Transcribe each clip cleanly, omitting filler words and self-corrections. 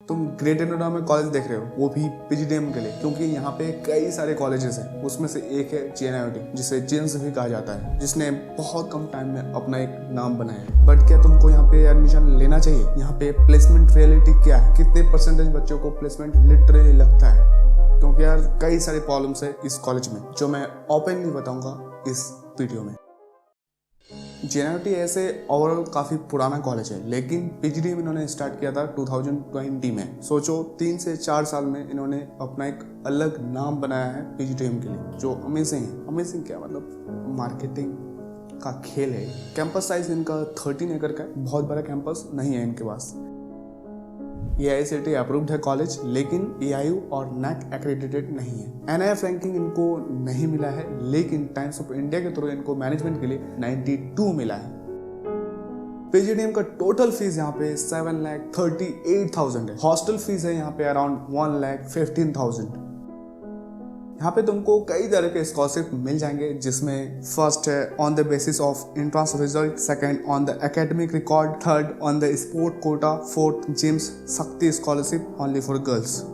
तुम ग्रेटर नोएडा में कॉलेज देख रहे हो, वो भी पीजीडीएम के लिए, क्योंकि यहाँ पे कई सारे कॉलेजेस हैं। उसमें से एक है जेएनआईटी, जिसे जेन्स भी कहा जाता है, जिसने बहुत कम टाइम में अपना एक नाम बनाया है। बट क्या तुमको यहाँ पे एडमिशन लेना चाहिए? यहाँ पे प्लेसमेंट रियलिटी क्या है? कितने परसेंटेज बच्चों को प्लेसमेंट लिटरली लगता है? क्योंकि यार कई सारे प्रॉब्लम्स है इस कॉलेज में, जो मैं ओपनली बताऊंगा इस वीडियो में। जेएनआईटी ऐसे ओवरऑल काफ़ी पुराना कॉलेज है, लेकिन पीजीडीएम इन्होंने स्टार्ट किया था 2020 में। सोचो 3 से 4 साल में इन्होंने अपना एक अलग नाम बनाया है पीजीडीएम के लिए, जो अमेजिंग है। अमेजिंग क्या मतलब, मार्केटिंग का खेल है। कैंपस साइज इनका 13 एकड़ का है, बहुत बड़ा कैंपस नहीं है इनके पास। AICTE अप्रूव्ड है कॉलेज, लेकिन AIU और NAC एक्रेडिटेड नहीं है। NIF रैंकिंग इनको नहीं मिला है, लेकिन टाइम्स ऑफ इंडिया के थ्रू इनको मैनेजमेंट के लिए 92 मिला है। पीजीडीएम का टोटल फीस यहाँ पे 7,38,000 है। हॉस्टल फीस है यहाँ पे अराउंड 1,15,000। यहाँ पे तुमको कई तरह के स्कॉलरशिप मिल जाएंगे, जिसमें फर्स्ट है on the basis of entrance result, second on the academic record, third on the sport quota, fourth JIMS Shakti scholarship only for girls.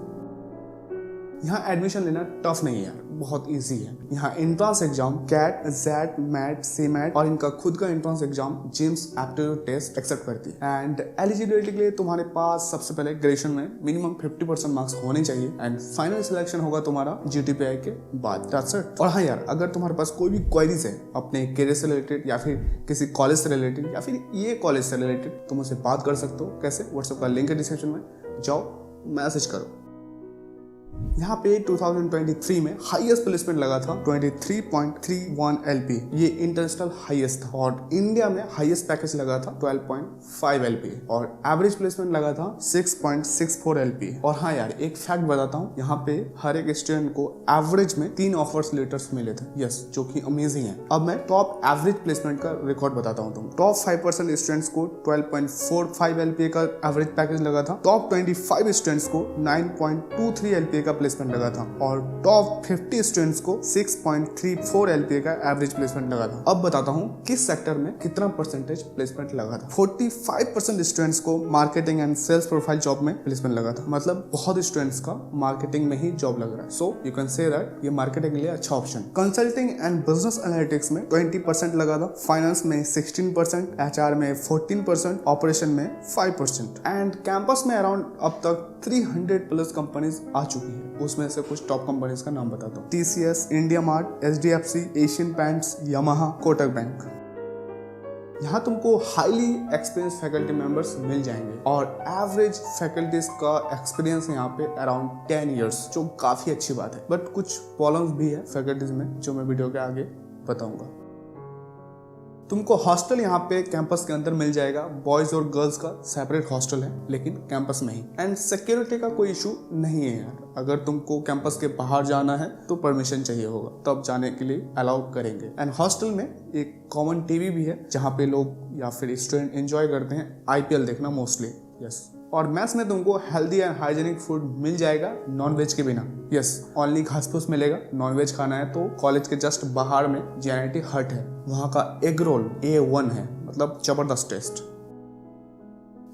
यहाँ एडमिशन लेना टफ नहीं है यार, बहुत इजी है। यहाँ entrance exam CAT, XAT, MAT, CMAT और इनका खुद का entrance exam JIMS aptitude test accept करती है। एंड एलिजिबिलिटी के लिए तुम्हारे पास सबसे पहले ग्रेजुएशन में मिनिमम 50% मार्क्स होने चाहिए, एंड फाइनल सिलेक्शन होगा तुम्हारा GTPI के बाद। That's it. और हाँ यार, अगर तुम्हारे पास कोई भी क्वेरीज है अपने करियर से रिलेटेड या फिर किसी कॉलेज से रिलेटेड या फिर ये कॉलेज से रिलेटेड, तुम मुझसे बात कर सकते हो। कैसे? व्हाट्सएप का लिंक है डिस्क्रिप्शन में, जाओ मैसेज करो। यहाँ पे 2023 में हाईएस्ट प्लेसमेंट लगा था 23.31 LP, ये इंटरनेशनल हाईएस्ट था। और इंडिया में हाईएस्ट पैकेज लगा था 12.5 LP और एवरेज प्लेसमेंट लगा था 6.64 LP। और हाँ यार, एक फैक्ट बताता हूँ, यहाँ पे हर एक स्टूडेंट को एवरेज में 3 ऑफर्स लेटर्स मिले थे। यस, जो कि अमेजिंग है। अब मैं टॉप एवरेज प्लेसमेंट का रिकॉर्ड बताता हूँ तुम। टॉप 5% स्टूडेंट्स को 12.45 LP का एवरेज पैकेज लगा था। टॉप 25 स्टूडेंट्स को 9.23 LP का प्लेसमेंट लगा था और टॉप 50 स्टूडेंट्स को 6.34 LPA का एवरेज प्लेसमेंट लगा था। अब बताता हूँ किस सेक्टर में कितना परसेंटेज प्लेसमेंट लगा था। 45% स्टूडेंट्स को marketing and sales profile job में प्लेसमेंट लगा था। मतलब बहुत स्टूडेंट्स का मार्केटिंग में ही जॉब लग रहा है। So you can say that ये मार्केटिंग के लिए अच्छा option. Consulting and business analytics में 20% लगा था, फाइनेंस में 16%, HR में 14%, ऑपरेशन में 5%। एंड कैंपस में अराउंड अब तक 300 प्लस कंपनीज आ चुकी है। उसमें से कुछ टॉप कंपनीज का नाम बताता हूँ। TCS, India mart, SDFC, Asian paints, Yamaha, Kotak bank. यहाँ तुमको हाईली एक्सपीरियंस फैकल्टी मेंबर्स मिल जाएंगे और एवरेज फैकल्टीज का एक्सपीरियंस यहाँ पे अराउंड 10 इयर्स, जो काफी अच्छी बात है। बट कुछ प्रॉब्लम्स भी है फैकल्टीज में, जो मैं वीडियो के आगे बताऊंगा। तुमको हॉस्टल यहाँ पे कैंपस के अंदर मिल जाएगा। बॉयज और गर्ल्स का सेपरेट हॉस्टल है, लेकिन कैंपस में ही। एंड सिक्योरिटी का कोई इशू नहीं है यार। अगर तुमको कैंपस के बाहर जाना है तो परमिशन चाहिए होगा, तब जाने के लिए अलाउ करेंगे। एंड हॉस्टल में एक कॉमन टीवी भी है, जहाँ पे लोग या फिर स्टूडेंट एंजॉय करते हैं IPL देखना मोस्टली। यस। और मैस में तुमको हेल्दी एंड हाइजेनिक फूड मिल जाएगा नॉन वेज के बिना। यस, ओनली घास फूस मिलेगा। नॉन वेज खाना है तो कॉलेज के जस्ट बाहर में JNIT हट है, वहाँ का एग रोल A1 है, मतलब जबरदस्त टेस्ट।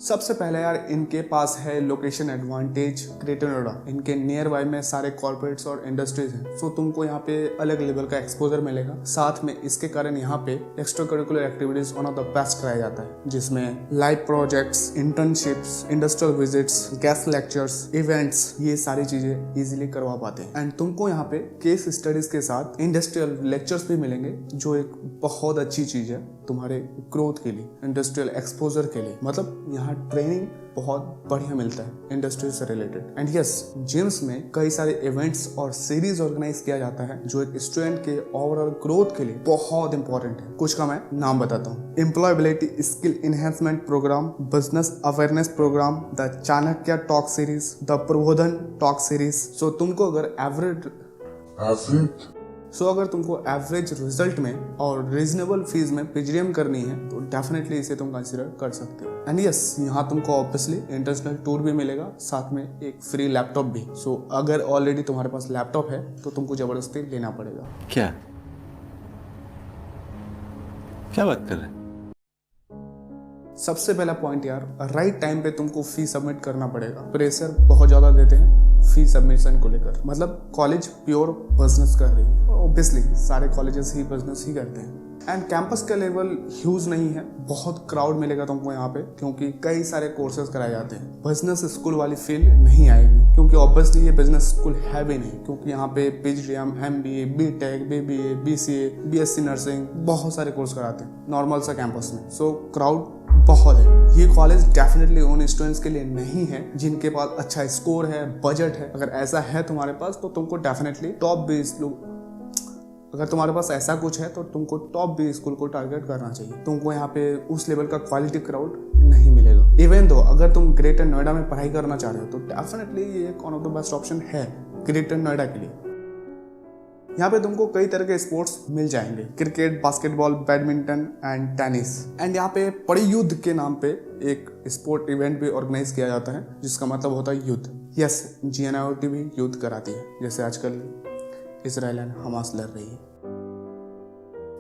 सबसे पहले यार, इनके पास है लोकेशन एडवांटेज। ग्रेटर नोएडा, इनके नियर बाय में सारे कॉर्पोरेट्स और इंडस्ट्रीज हैं। सो तुमको यहाँ पे अलग लेवल का एक्सपोजर मिलेगा। साथ में इसके कारण यहाँ पे extra curricular activities one of the best कराया जाता है, जिसमें live projects, internships, industrial visits, guest lectures, events, ये सारी चीजें इजीली करवा पाते हैं। एंड तुमको यहाँ पे केस स्टडीज के साथ इंडस्ट्रियल लेक्चर्स भी मिलेंगे, जो एक बहुत अच्छी चीज है तुम्हारे ग्रोथ के लिए, इंडस्ट्रियल एक्सपोजर के लिए। मतलब यहाँ ट्रेनिंग बहुत बढ़िया मिलता है इंडस्ट्री से रिलेटेड। एंड यस, जिम्स में कई सारे इवेंट्स और सीरीज ऑर्गेनाइज किया जाता है, जो एक स्टूडेंट के ओवरऑल ग्रोथ के लिए बहुत इंपॉर्टेंट है। कुछ का मैं नाम बताता हूँ। Employability skill enhancement programme, business awareness programme, the Chanakya talk series, the Prabodhan talk series. So तुमको अगर तुमको एवरेज रिजल्ट में और रीजनेबल फीस में पीजीडीएम करनी है तो डेफिनेटली इसे तुम कंसीडर कर सकते हो। एंड यस, यहाँ तुमको ऑब्वियसली इंटरनेशनल टूर भी मिलेगा, साथ में एक फ्री लैपटॉप भी। सो अगर ऑलरेडी तुम्हारे पास लैपटॉप है तो तुमको जबरदस्ती लेना पड़ेगा। क्या बात कर रहे हैं? सबसे पहला पॉइंट यार, राइट टाइम पे तुमको फी सबमिट करना पड़ेगा। प्रेशर बहुत ज़्यादा देते हैं फी सबमिशन को लेकर, मतलब कॉलेज प्योर बिजनेस कर रही है, ऑब्वियसली सारे कॉलेजेस ही बिजनेस ही करते हैं। एंड कैंपस का लेवल ह्यूज नहीं है, बहुत क्राउड मिलेगा तुमको यहाँ पे, क्योंकि कई सारे कोर्सेज कराए जाते हैं। बिजनेस स्कूल वाली फील नहीं आएगी, क्योंकि ऑब्वियसली ये बिजनेस स्कूल है भी नहीं, क्योंकि यहाँ पे PGDM, MBA, BTech, BBA, BCA, BSc nursing बहुत सारे कोर्स कराते हैं नॉर्मल सा कैंपस में। सो क्राउड बहुत है। ये कॉलेज डेफिनेटली उन स्टूडेंट्स के लिए नहीं है जिनके पास अच्छा स्कोर है, बजट है। अगर ऐसा है तुम्हारे पास तो तुमको डेफिनेटली टॉप 20 लोग, अगर तुम्हारे पास ऐसा कुछ है तो तुमको टॉप 20 स्कूल को टारगेट करना चाहिए। तुमको यहाँ पे उस लेवल का क्वालिटी क्राउड नहीं मिलेगा। इवन दो अगर तुम ग्रेटर नोएडा में पढ़ाई करना चाह रहे हो तो डेफिनेटली ये एक one of the best option है ग्रेटर नोएडा के लिए। यहाँ पे तुमको कई तरह के स्पोर्ट्स मिल जाएंगे, cricket, basketball, badminton and tennis. And यहाँ पे पड़ी युद्ध के नाम पे एक स्पोर्ट इवेंट भी ऑर्गेनाइज किया जाता है, जिसका मतलब होता है युद्ध। यस, GNIOT भी युद्ध कराती है, जैसे आजकल इसराइल एंड हमास लड़ रही है।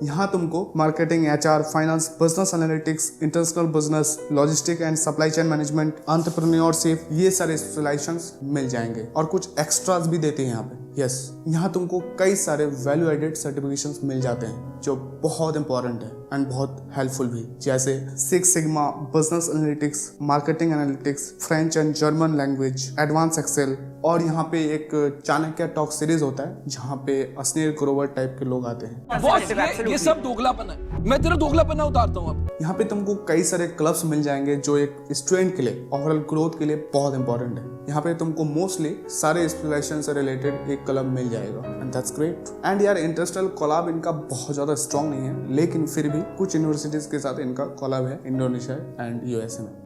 यहाँ तुमको marketing, HR, finance, business analytics, international business, logistic and supply chain management, entrepreneurship, ये सारे स्पेशलाइजेशंस मिल जाएंगे और कुछ एक्स्ट्राज भी देते हैं यहाँ पे। यस, यहाँ तुमको कई सारे वैल्यू एडेड सर्टिफिकेशंस मिल जाते हैं जो बहुत इंपॉर्टेंट है एंड बहुत हेल्पफुल भी, जैसे 6 sigma, business analytics, marketing analytics, French and German language, advance Excel. और यहाँ पे एक चाणक्य टॉक सीरीज होता है जहाँ पे अस्नील ग्रोवर टाइप के लोग आते हैं। ये सब दोगलापन है, मैं तेरा दोगलापन उतारता हूँ। यहाँ पे तुमको कई सारे क्लब्स मिल जाएंगे जो एक स्टूडेंट के लिए ओवरऑल ग्रोथ के लिए बहुत इंपॉर्टेंट है। यहाँ पे तुमको मोस्टली सारे स्पेशलाइजेशन से रिलेटेड एक क्लब मिल जाएगा एंड दैट्स ग्रेट। एंड यार इंटरनेशनल कोलैब इनका बहुत ज्यादा स्ट्रॉन्ग नहीं है, लेकिन फिर भी कुछ यूनिवर्सिटीज के साथ इनका कोलैब है इंडोनेशिया एंड USA में।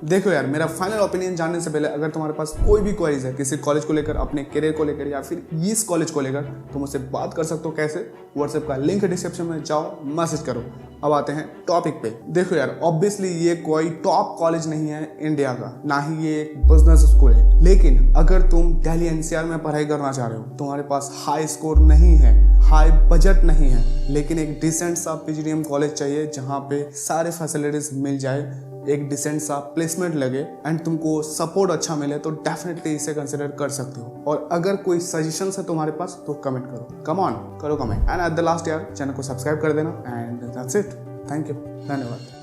देखो यार, मेरा फाइनल ओपिनियन जानने से पहले अगर तुम्हारे पास कोई भी क्वेरीज है किसी कॉलेज को लेकर, अपने करियर को लेकर या फिर इस कॉलेज को लेकर, तो मुझसे बात कर सकते हो। कैसे? व्हाट्सएप का लिंक डिस्क्रिप्शन में जाओ, मैसेज करो। अब आते हैं टॉपिक पे। देखो यार, ऑब्वियसली ये कोई टॉप कॉलेज नहीं है इंडिया का, ना ही ये एक बिजनेस स्कूल है। लेकिन अगर तुम दिल्ली NCR में पढ़ाई करना चाह रहे हो, तुम्हारे पास हाई स्कोर नहीं है, हाई बजट नहीं है, लेकिन एक डिसेंट सा PGDM कॉलेज चाहिए जहाँ पे सारे फैसिलिटीज मिल जाए, एक डिसेंट सा प्लेसमेंट लगे एंड तुमको सपोर्ट अच्छा मिले, तो डेफिनेटली इसे कंसिडर कर सकते हो। और अगर कोई सजेशन है तुम्हारे पास तो कमेंट करो, कम ऑन करो comment. And at the last यार, चैनल को सब्सक्राइब कर देना। And that's it, thank you, धन्यवाद।